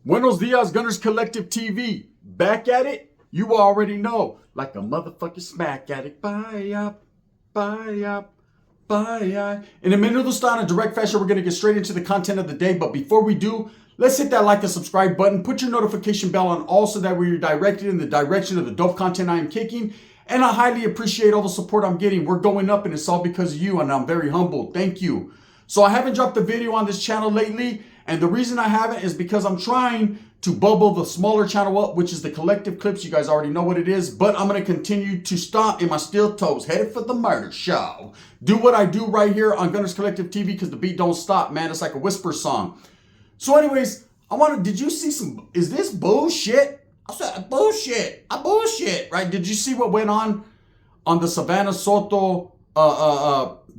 Buenos dias, Gunners Collective TV. Back at it? You already know. Like a motherfucking smack addict. Bye up, bye up, bye up. In a minute, style in a direct fashion, we're going to get straight into the content of the day. But before we do, let's hit that like and subscribe button. Put your notification bell on all so that we're directed in the direction of the dope content I am kicking. And I highly appreciate all the support I'm getting. We're going up and it's all because of you, and I'm very humble. Thank you. So I haven't dropped a video on this channel lately, and the reason I haven't is because I'm trying to bubble the smaller channel up, which is the collective clips. You guys already know what it is, but I'm going to continue to stomp in my steel toes, headed for the murder show. Do what I do right here on Gunners Collective TV because the beat don't stop, man. It's like a whisper song. So anyways, did you see is this bullshit? I said bullshit. I bullshit, right? Did you see what went on the Savannah Sotos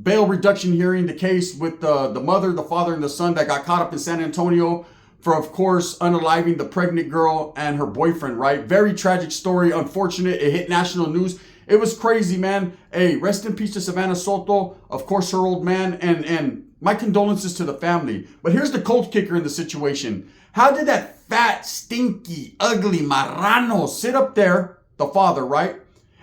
bail reduction hearing, the case with the mother, the father, and the son that got caught up in San Antonio for, of course, unaliving the pregnant girl and her boyfriend, right? Very tragic story. Unfortunate. It hit national news. It was crazy, man. Hey, rest in peace to Savannah Sotos, of course, her old man, and my condolences to the family. But here's the cold kicker in the situation. How did that fat, stinky, ugly marrano sit up there, the father, right?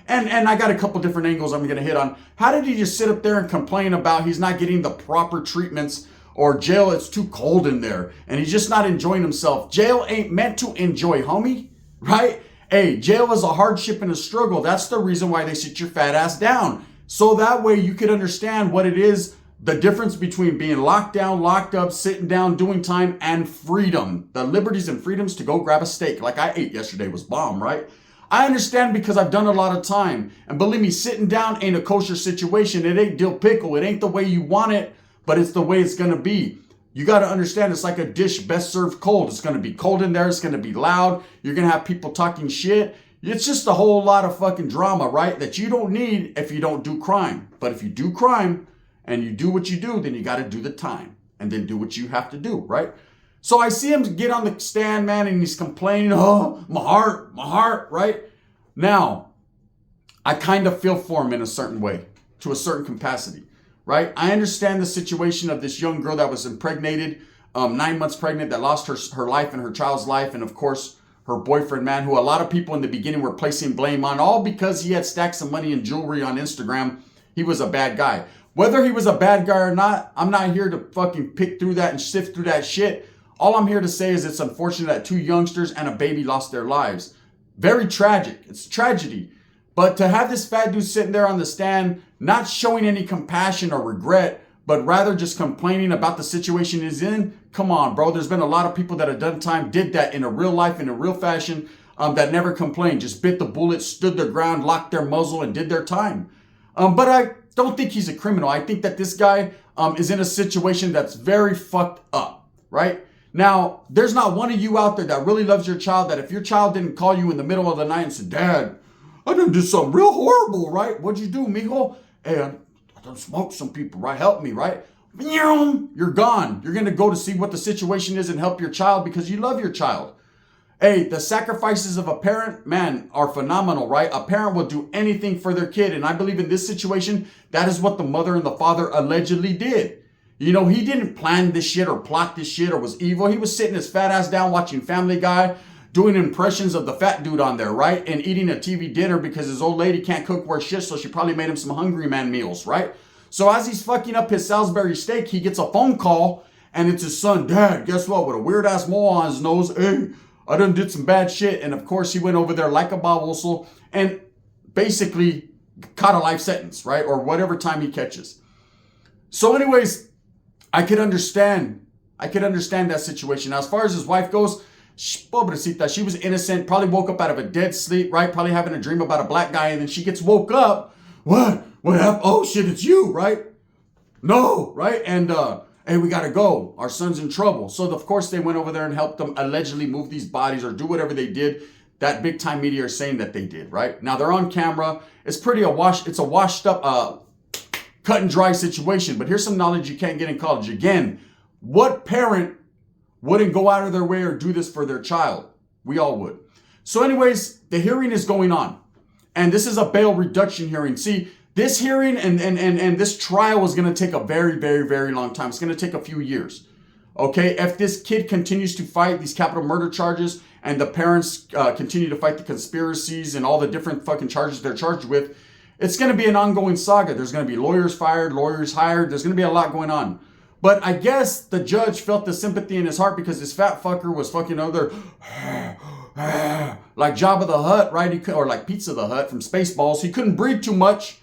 And I got a couple different angles I'm going to hit on. How did he just sit up there and complain about he's not getting the proper treatments, or jail, it's too cold in there, and he's just not enjoying himself? Jail ain't meant to enjoy, homie, right? Hey, jail is a hardship and a struggle. That's the reason why they sit your fat ass down. So that way you could understand what it is, the difference between being locked down, locked up, sitting down, doing time, and freedom. The liberties and freedoms to go grab a steak like I ate yesterday was bomb, right? I understand because I've done a lot of time. And believe me, sitting down ain't a kosher situation. It ain't dill pickle. It ain't the way you want it, but it's the way it's going to be. You got to understand it's like a dish best served cold. It's going to be cold in there. It's going to be loud. You're going to have people talking shit. It's just a whole lot of fucking drama, right? That you don't need if you don't do crime. But if you do crime and you do what you do, then you got to do the time and then do what you have to do, right? So I see him get on the stand, man, and he's complaining, oh, my heart, right? Now, I kind of feel for him in a certain way, to a certain capacity, right? I understand the situation of this young girl that was impregnated, 9 months pregnant, that lost her life and her child's life, and of course, her boyfriend, man, who a lot of people in the beginning were placing blame on, all because he had stacks of money and jewelry on Instagram. He was a bad guy. Whether he was a bad guy or not, I'm not here to fucking pick through that and sift through that shit. All I'm here to say is it's unfortunate that 2 youngsters and a baby lost their lives. Very tragic. It's a tragedy. But to have this fat dude sitting there on the stand, not showing any compassion or regret, but rather just complaining about the situation he's in, come on, bro. There's been a lot of people that have done time, did that in a real life, in a real fashion, that never complained, just bit the bullet, stood their ground, locked their muzzle, and did their time. But I don't think he's a criminal. I think that this guy is in a situation that's very fucked up, right? Now, there's not one of you out there that really loves your child, that if your child didn't call you in the middle of the night and say, Dad, I done did something real horrible, right? What'd you do, mijo? Hey, I done smoked some people, right? Help me, right? You're gone. You're going to go to see what the situation is and help your child because you love your child. Hey, the sacrifices of a parent, man, are phenomenal, right? A parent will do anything for their kid. And I believe in this situation, that is what the mother and the father allegedly did. You know, he didn't plan this shit or plot this shit or was evil. He was sitting his fat ass down watching Family Guy, doing impressions of the fat dude on there, right? And eating a TV dinner because his old lady can't cook worth shit, so she probably made him some Hungry Man meals, right? So as he's fucking up his Salisbury steak, he gets a phone call, and it's his son, Dad, guess what? With a weird-ass mole on his nose, hey, I done did some bad shit. And of course, he went over there like a baboso and basically caught a life sentence, right? Or whatever time he catches. So anyways, I could understand that situation. Now, as far as his wife goes, pobrecita, she was innocent, probably woke up out of a dead sleep, right? Probably having a dream about a black guy, and then she gets woke up. What? What happened? Oh, shit, it's you, right? No, right? And, hey, we gotta go. Our son's in trouble. So, of course, they went over there and helped them allegedly move these bodies or do whatever they did. That big-time media are saying that they did, right? Now, they're on camera. It's it's a washed up, cut and dry situation. But here's some knowledge you can't get in college. Again, what parent wouldn't go out of their way or do this for their child? We all would. So anyways, the hearing is going on. And this is a bail reduction hearing. See, this hearing and this trial is going to take a very, very, very long time. It's going to take a few years. Okay, if this kid continues to fight these capital murder charges and the parents continue to fight the conspiracies and all the different fucking charges they're charged with, it's going to be an ongoing saga. There's going to be lawyers fired, lawyers hired. There's going to be a lot going on. But I guess the judge felt the sympathy in his heart because this fat fucker was fucking over there like Jabba the Hutt, right? Or like Pizza the Hutt from Spaceballs. He couldn't breathe too much.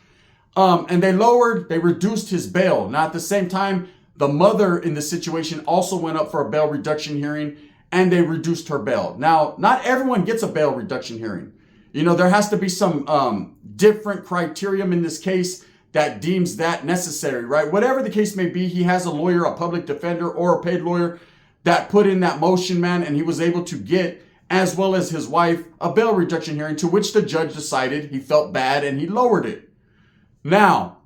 And they reduced his bail. Now at the same time, the mother in the situation also went up for a bail reduction hearing and they reduced her bail. Now, not everyone gets a bail reduction hearing. You know, there has to be some different criterion in this case that deems that necessary, right? Whatever the case may be, he has a lawyer, a public defender, or a paid lawyer that put in that motion, man, and he was able to get, as well as his wife, a bail reduction hearing, to which the judge decided he felt bad and he lowered it. Now,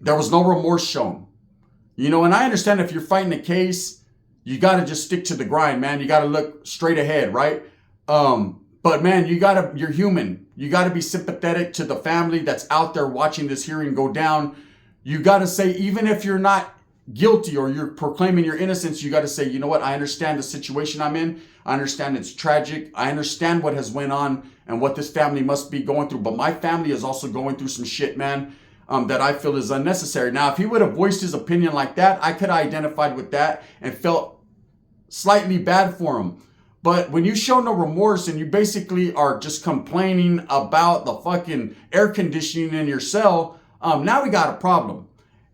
there was no remorse shown. You know, and I understand if you're fighting a case, you got to just stick to the grind, man. You got to look straight ahead, right? But man, you're human. You got to be sympathetic to the family that's out there watching this hearing go down. You got to say, even if you're not guilty or you're proclaiming your innocence, you got to say, you know what? I understand the situation I'm in. I understand it's tragic. I understand what has went on and what this family must be going through. But my family is also going through some shit, man, that I feel is unnecessary. Now, if he would have voiced his opinion like that, I could have identified with that and felt slightly bad for him. But when you show no remorse and you basically are just complaining about the fucking air conditioning in your cell, now we got a problem.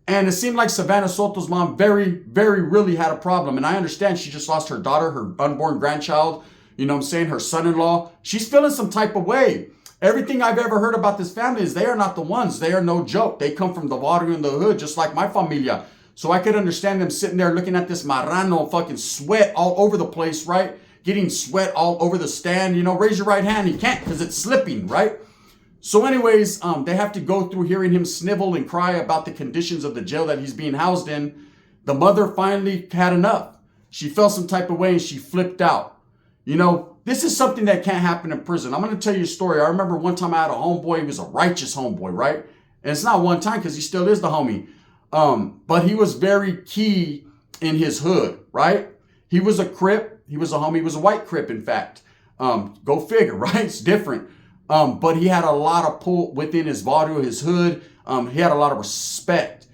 And it seemed like Savannah Sotos' mom really had a problem. And I understand she just lost her daughter, her unborn grandchild, you know what I'm saying, her son-in-law. She's feeling some type of way. Everything I've ever heard about this family is they are not the ones. They are no joke. They come from the barrio in the hood, just like my familia. So I could understand them sitting there looking at this marrano fucking sweat all over the place, right? Getting sweat all over the stand. You know, raise your right hand. You can't because it's slipping, right? So anyways, they have to go through hearing him snivel and cry about the conditions of the jail that he's being housed in. The mother finally had enough. She felt some type of way and she flipped out. You know, this is something that can't happen in prison. I'm going to tell you a story. I remember one time I had a homeboy. He was a righteous homeboy, right? And it's not one time because he still is the homie. But he was very key in his hood, right? He was a Crip. He was a homie. He was a white Crip, in fact. Go figure, right? It's different. But he had a lot of pull within his barrio, his hood. He had a lot of respect.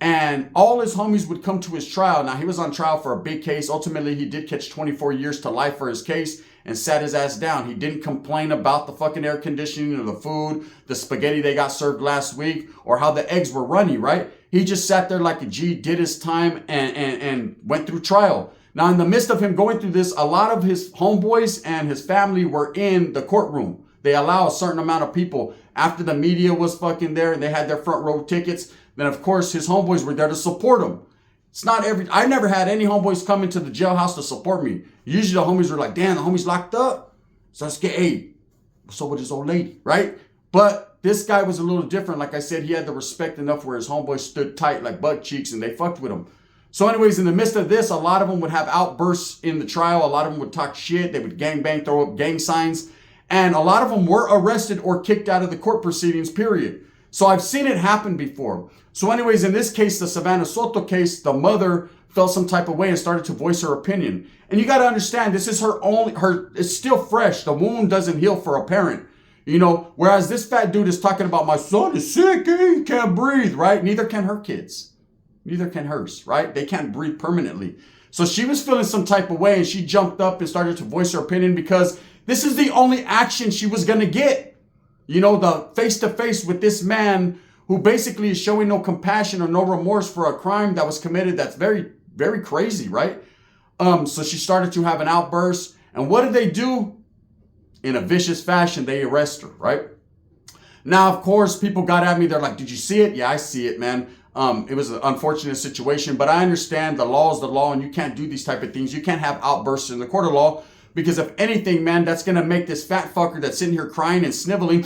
And all his homies would come to his trial. Now, he was on trial for a big case. Ultimately, he did catch 24 years to life for his case and sat his ass down. He didn't complain about the fucking air conditioning or the food, the spaghetti they got served last week, or how the eggs were runny, right? He just sat there like a G, did his time, and went through trial. Now, in the midst of him going through this, a lot of his homeboys and his family were in the courtroom. They allow a certain amount of people. After the media was fucking there and they had their front row tickets, then of course his homeboys were there to support him. I never had any homeboys come into the jailhouse to support me. Usually the homies were like, damn, the homie's locked up. So let's get, hey, what's up with this old lady, right? But this guy was a little different. Like I said, he had the respect enough where his homeboys stood tight like butt cheeks and they fucked with him. So anyways, in the midst of this, a lot of them would have outbursts in the trial. A lot of them would talk shit. They would gangbang, throw up gang signs. And a lot of them were arrested or kicked out of the court proceedings, period. So I've seen it happen before. So anyways, in this case, the Savannah Soto case, the mother felt some type of way and started to voice her opinion. And you got to understand, this is it's still fresh. The wound doesn't heal for a parent, you know, whereas this fat dude is talking about my son is sick, he can't breathe, right? Neither can her kids. Neither can hers, right? They can't breathe permanently. So she was feeling some type of way and she jumped up and started to voice her opinion because this is the only action she was going to get. You know, the face-to-face with this man who basically is showing no compassion or no remorse for a crime that was committed that's very, very crazy, right? So she started to have an outburst. And what did they do? In a vicious fashion, they arrest her, right? Now, of course, people got at me. They're like, did you see it? Yeah, I see it, man. It was an unfortunate situation, but I understand the law is the law and you can't do these type of things. You can't have outbursts in the court of law because if anything, man, that's going to make this fat fucker that's sitting here crying and sniveling,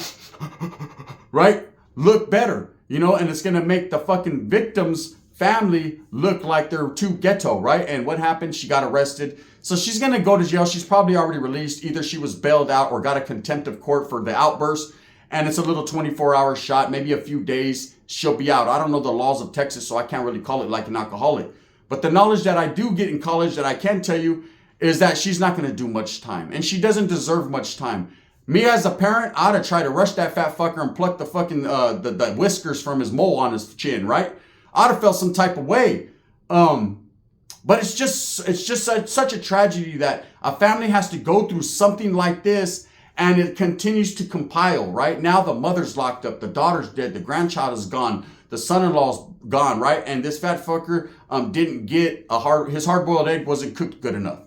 right, look better, you know, and it's going to make the fucking victim's family look like they're too ghetto, right? And what happened? She got arrested. So she's going to go to jail. She's probably already released. Either she was bailed out or got a contempt of court for the outburst. And it's a little 24-hour shot, maybe a few days, she'll be out. I don't know the laws of Texas, so I can't really call it like an alcoholic. But the knowledge that I do get in college that I can tell you is that she's not going to do much time. And she doesn't deserve much time. Me as a parent, I'd have tried to rush that fat fucker and pluck the fucking the whiskers from his mole on his chin, right? I'd have felt some type of way. But it's just such a tragedy that a family has to go through something like this, and it continues to compile, right? Now the mother's locked up, the daughter's dead, the grandchild is gone, the son-in-law's gone, right? And this fat fucker didn't get his hard-boiled egg wasn't cooked good enough.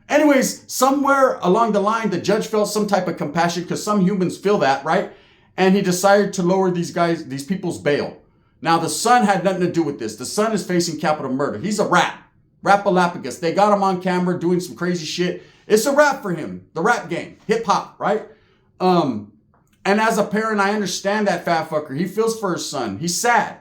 Anyways, somewhere along the line, the judge felt some type of compassion, because some humans feel that, right? And he decided to lower these people's bail. Now the son had nothing to do with this. The son is facing capital murder. He's a rat. Rap-a-lapicus. They got him on camera doing some crazy shit. It's a rap for him. The rap game. Hip-hop, right? And as a parent, I understand that fat fucker. He feels for his son. He's sad.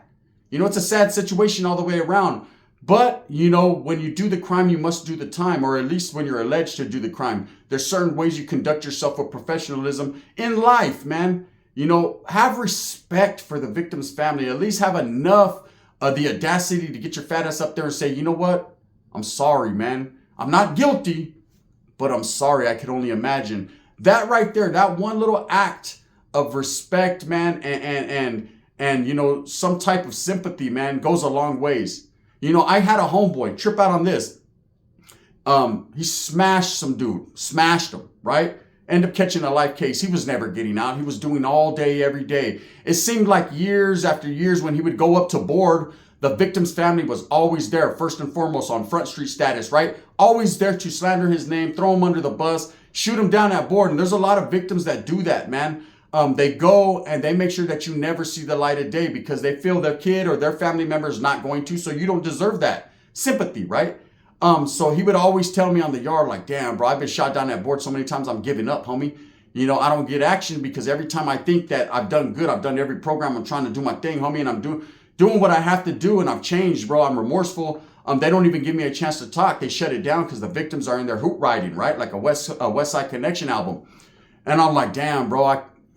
You know, it's a sad situation all the way around. But, you know, when you do the crime, you must do the time. Or at least when you're alleged to do the crime. There's certain ways you conduct yourself with professionalism in life, man. You know, have respect for the victim's family. At least have enough of the audacity to get your fat ass up there and say, you know what? I'm sorry, man. I'm not guilty, but I'm sorry. I can only imagine. That right there, that one little act of respect, man, and you know, some type of sympathy, man, goes a long ways. You know, I had a homeboy trip out on this. He smashed some dude, smashed him, right? Ended up catching a life case. He was never getting out. He was doing all day, every day. It seemed like years after years when he would go up to board, the victim's family was always there, first and foremost, on Front Street status, right? Always there to slander his name, throw him under the bus, shoot him down at board. And there's a lot of victims that do that, man. They go and they make sure that you never see the light of day because they feel their kid or their family member is not going to, so you don't deserve that sympathy, right? So he would always tell me on the yard, like, damn, bro, I've been shot down at board so many times I'm giving up, homie. You know, I don't get action because every time I think that I've done good, I've done every program, I'm trying to do my thing, homie, and I'm doing what I have to do, and I've changed, bro. I'm remorseful. They don't even give me a chance to talk. They shut it down because the victims are in their hoot riding, right? Like a West Side Connection album. And I'm like, damn, bro,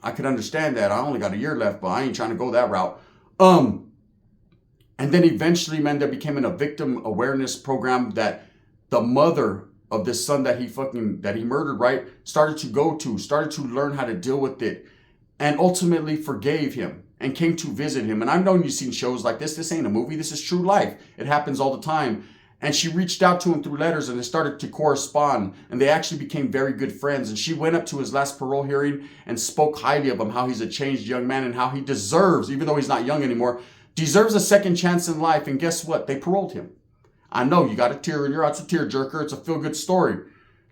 I could understand that. I only got a year left, but I ain't trying to go that route. And then eventually, man, there became a victim awareness program that the mother of this son that he murdered, right, started to learn how to deal with it, and ultimately forgave him and came to visit him. And I've known you've seen shows like this. This ain't a movie. This is true life. It happens all the time. And she reached out to him through letters, and they started to correspond, and they actually became very good friends. And she went up to his last parole hearing and spoke highly of him, how he's a changed young man and how he deserves, even though he's not young anymore, deserves a second chance in life. And guess what? They paroled him. I know you got a tear in your eye. It's a tearjerker. It's a feel-good story.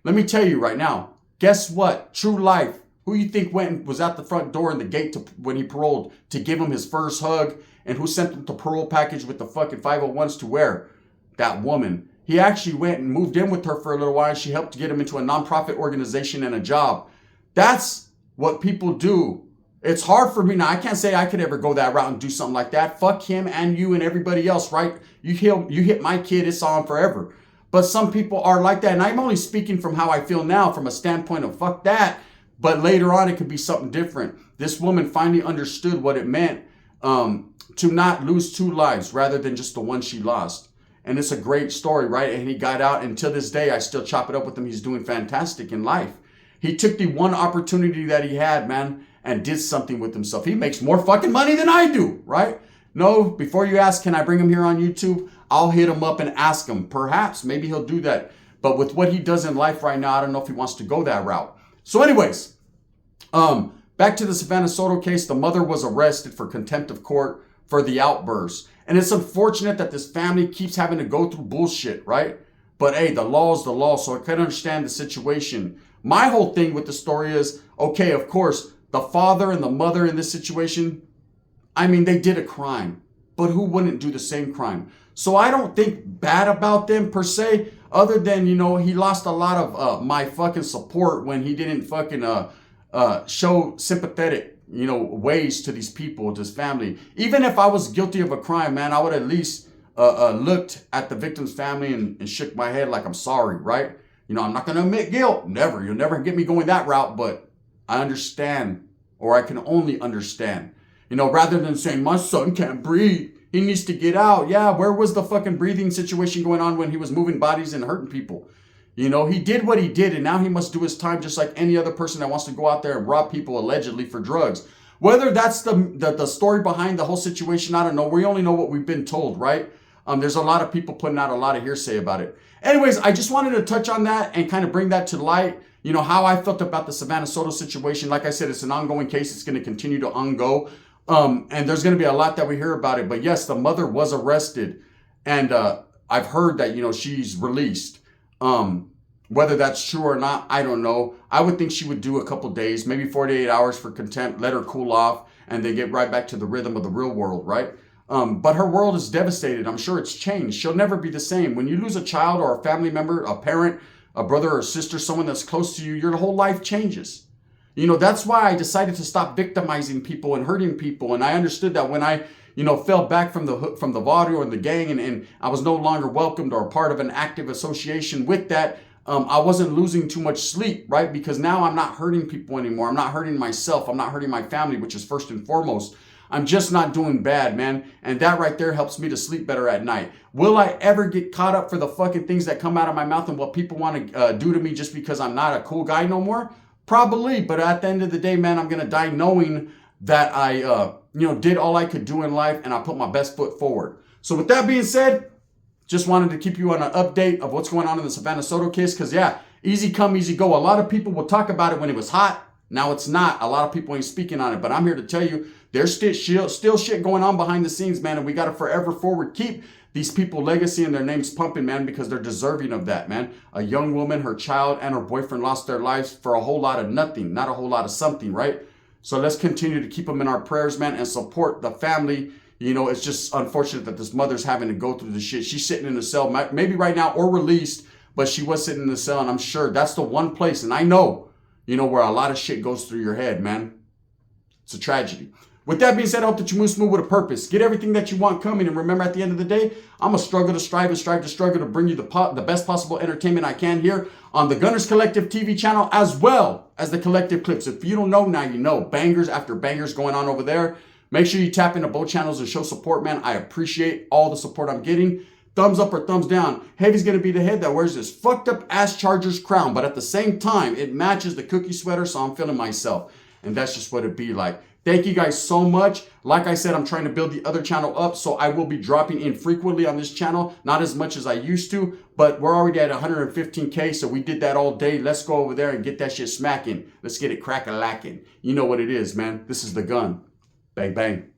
Let me tell you right now, guess what? True life. Who you think went and was at the front door and the gate when he paroled to give him his first hug? And who sent him the parole package with the fucking 501s to wear? That woman. He actually went and moved in with her for a little while. And she helped get him into a nonprofit organization and a job. That's what people do. It's hard for me now. I can't say I could ever go that route and do something like that. Fuck him and you and everybody else, right? You hit my kid, it's on forever. But some people are like that. And I'm only speaking from how I feel now, from a standpoint of fuck that. But later on, it could be something different. This woman finally understood what it meant to not lose two lives rather than just the one she lost. And it's a great story, right? And he got out, and to this day, I still chop it up with him. He's doing fantastic in life. He took the one opportunity that he had, man, and did something with himself. He makes more fucking money than I do, right? No, before you ask, can I bring him here on YouTube? I'll hit him up and ask him. Perhaps, maybe he'll do that. But with what he does in life right now, I don't know if he wants to go that route. So anyways, back to the Savannah Sotos case. The mother was arrested for contempt of court for the outburst. And it's unfortunate that this family keeps having to go through bullshit, right? But hey, the law is the law, so I can understand the situation. My whole thing with the story is, okay, of course, the father and the mother in this situation, I mean, they did a crime. But who wouldn't do the same crime? So I don't think bad about them per se, other than, you know, he lost a lot of my fucking support when he didn't fucking show sympathetic, you know, ways to these people, to his family. Even if I was guilty of a crime, man, I would at least looked at the victim's family and shook my head like I'm sorry, right? You know, I'm not going to admit guilt. Never. You'll never get me going that route, but I understand, or I can only understand. You know, rather than saying my son can't breathe, He needs to get out. Yeah, where was the fucking breathing situation going on when he was moving bodies and hurting people? You know, he did what he did, and now he must do his time just like any other person that wants to go out there and rob people allegedly for drugs. Whether that's the story behind the whole situation, I don't know. We only know what we've been told, right? There's a lot of people putting out a lot of hearsay about it. Anyways, I just wanted to touch on that and kind of bring that to light. You know, how I felt about the Savannah Sotos situation. Like I said, it's an ongoing case. It's going to continue to ongo. And there's going to be a lot that we hear about it. But yes, the mother was arrested. And I've heard that, you know, she's released. Whether that's true or not, I don't know. I would think she would do a couple days, maybe 48 hours for contempt, let her cool off, and then get right back to the rhythm of the real world, right? But her world is devastated. I'm sure it's changed. She'll never be the same. When you lose a child or a family member, a parent, a brother or sister, someone that's close to you, your whole life changes. You know, that's why I decided to stop victimizing people and hurting people. And I understood that when I, you know, fell back from the Vaudeville and the gang, and I was no longer welcomed or part of an active association with that, I wasn't losing too much sleep, right? Because now I'm not hurting people anymore. I'm not hurting myself. I'm not hurting my family, which is first and foremost. I'm just not doing bad, man. And that right there helps me to sleep better at night. Will I ever get caught up for the fucking things that come out of my mouth and what people want to do to me just because I'm not a cool guy no more? Probably. But at the end of the day, man, I'm going to die knowing that I, you know, did all I could do in life and I put my best foot forward. So with that being said, just wanted to keep you on an update of what's going on in the Savannah Sotos case. Because, yeah, easy come, easy go. A lot of people will talk about it when it was hot. Now it's not. A lot of people ain't speaking on it. But I'm here to tell you, there's still shit going on behind the scenes, man. And we got to forever forward keep these people legacy and their names pumping, man, because they're deserving of that, man. A young woman, her child, and her boyfriend lost their lives for a whole lot of nothing, not a whole lot of something, right? So let's continue to keep them in our prayers, man, and support the family. You know, it's just unfortunate that this mother's having to go through this shit. She's sitting in a cell, maybe right now, or released, but she was sitting in the cell, and I'm sure that's the one place, and I know, you know, where a lot of shit goes through your head, man. It's a tragedy. With that being said, I hope that you move smooth with a purpose. Get everything that you want coming, and remember, at the end of the day, I'm going to struggle to strive and strive to struggle to bring you the best possible entertainment I can here on the Gunners Collective TV channel, as well as the Collective Clips. If you don't know, now you know. Bangers after bangers going on over there. Make sure you tap into both channels and show support, man. I appreciate all the support I'm getting. Thumbs up or thumbs down. Heavy's going to be the head that wears this fucked up ass Chargers crown, but at the same time, it matches the cookie sweater, so I'm feeling myself. And that's just what it be like. Thank you guys so much. Like I said, I'm trying to build the other channel up, so I will be dropping infrequently on this channel. Not as much as I used to, but we're already at 115K, so we did that all day. Let's go over there and get that shit smacking. Let's get it crack-a-lacking. You know what it is, man. This is the gun. Bang, bang.